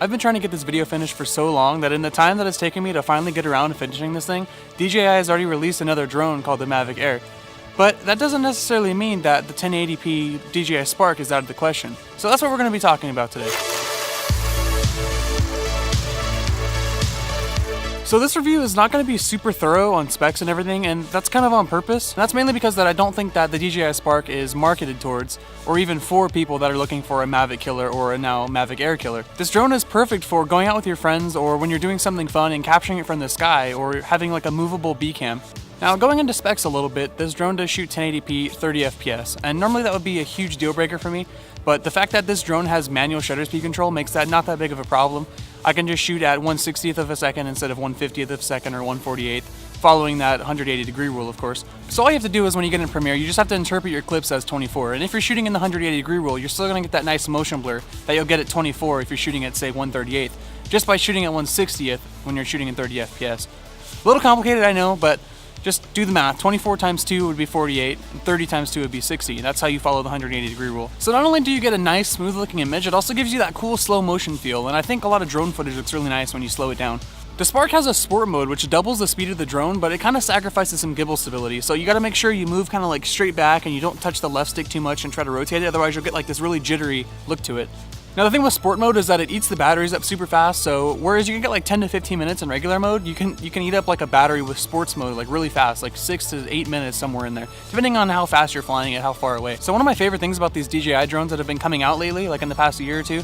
I've been trying to get this video finished for so long that in the time that it's taken me to finally get around to finishing this thing, DJI has already released another drone called the Mavic Air. But that doesn't necessarily mean that the 1080p DJI Spark is out of the question. So that's what we're going to be talking about today. So this review is not going to be super thorough on specs and everything, and that's kind of on purpose. That's mainly because I don't think that the DJI Spark is marketed towards, or even for people that are looking for a Mavic killer or a now Mavic Air killer. This drone is perfect for going out with your friends or when you're doing something fun and capturing it from the sky or having like a movable B cam. Now going into specs a little bit, this drone does shoot 1080p 30 FPS, and normally that would be a huge deal breaker for me, but the fact that this drone has manual shutter speed control makes that not that big of a problem. I can just shoot at 1/60th of a second instead of 1/50th of a second or 1/48th, following that 180 degree rule, of course. So all you have to do is when you get in Premiere, you just have to interpret your clips as 24, and if you're shooting in the 180 degree rule, you're still going to get that nice motion blur that you'll get at 24 if you're shooting at, say, 1/38th, just by shooting at 1/60th when you're shooting in 30 FPS. A little complicated, I know, but just do the math. 24 times 2 would be 48, and 30 times 2 would be 60. That's how you follow the 180 degree rule. So not only do you get a nice, smooth looking image, it also gives you that cool slow motion feel, and I think a lot of drone footage looks really nice when you slow it down. The Spark has a sport mode which doubles the speed of the drone, but it kind of sacrifices some gimbal stability, so you gotta make sure you move kind of like straight back and you don't touch the left stick too much and try to rotate it, otherwise you'll get like this really jittery look to it. Now the thing with sport mode is that it eats the batteries up super fast, so whereas you can get like 10 to 15 minutes in regular mode, you can eat up like a battery with sports mode like really fast, like 6 to 8 minutes somewhere in there, depending on how fast you're flying it, how far away. So one of my favorite things about these DJI drones that have been coming out lately, like in the past year or two,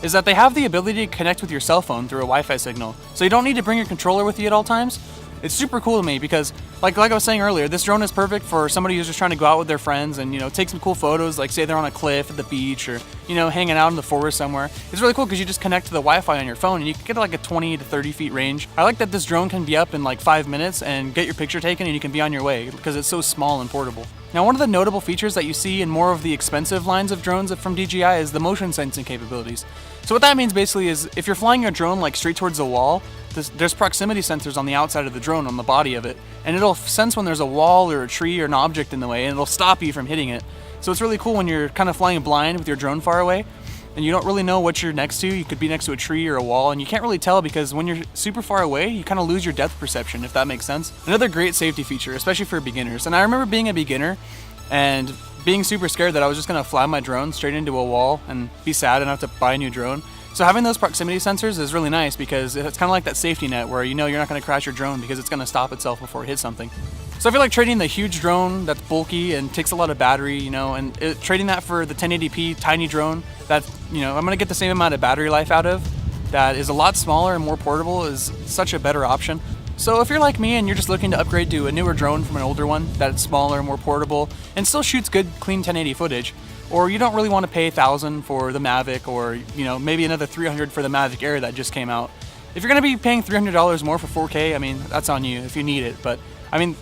is that they have the ability to connect with your cell phone through a Wi-Fi signal. So you don't need to bring your controller with you at all times. It's super cool to me because, like I was saying earlier, this drone is perfect for somebody who's just trying to go out with their friends and, take some cool photos, like say they're on a cliff at the beach or, hanging out in the forest somewhere. It's really cool because you just connect to the Wi-Fi on your phone and you can get like a 20 to 30 feet range. I like that this drone can be up in like 5 minutes and get your picture taken and you can be on your way because it's so small and portable. Now one of the notable features that you see in more of the expensive lines of drones from DJI is the motion sensing capabilities. So what that means basically is if you're flying your drone like straight towards a wall, there's proximity sensors on the outside of the drone, on the body of it, and it'll sense when there's a wall or a tree or an object in the way and it'll stop you from hitting it. So it's really cool when you're kind of flying blind with your drone far away and you don't really know what you're next to. You could be next to a tree or a wall and you can't really tell because when you're super far away, you kind of lose your depth perception, if that makes sense. Another great safety feature, especially for beginners. And I remember being a beginner and being super scared that I was just going to fly my drone straight into a wall and be sad and have to buy a new drone. So having those proximity sensors is really nice because it's kind of like that safety net where you're not going to crash your drone because it's going to stop itself before it hits something. So I feel like trading the huge drone that's bulky and takes a lot of battery, and trading that for the 1080p tiny drone that, I'm going to get the same amount of battery life out of, that is a lot smaller and more portable, is such a better option. So if you're like me and you're just looking to upgrade to a newer drone from an older one that's smaller, more portable, and still shoots good, clean 1080 footage, or you don't really want to pay $1,000 for the Mavic or, maybe another $300 for the Mavic Air that just came out. If you're going to be paying $300 more for 4K, that's on you if you need it. But,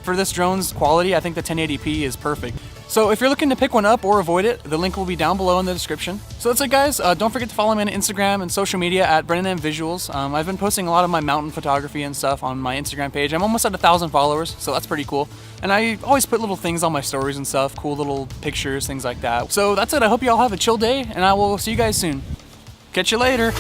for this drone's quality, I think the 1080p is perfect. So if you're looking to pick one up or avoid it, the link will be down below in the description. So that's it, guys. Don't forget to follow me on Instagram and social media at BrennanMVisuals. I've been posting a lot of my mountain photography and stuff on my Instagram page. I'm almost at 1,000 followers, so that's pretty cool. And I always put little things on my stories and stuff, cool little pictures, things like that. So that's it. I hope you all have a chill day, and I will see you guys soon. Catch you later.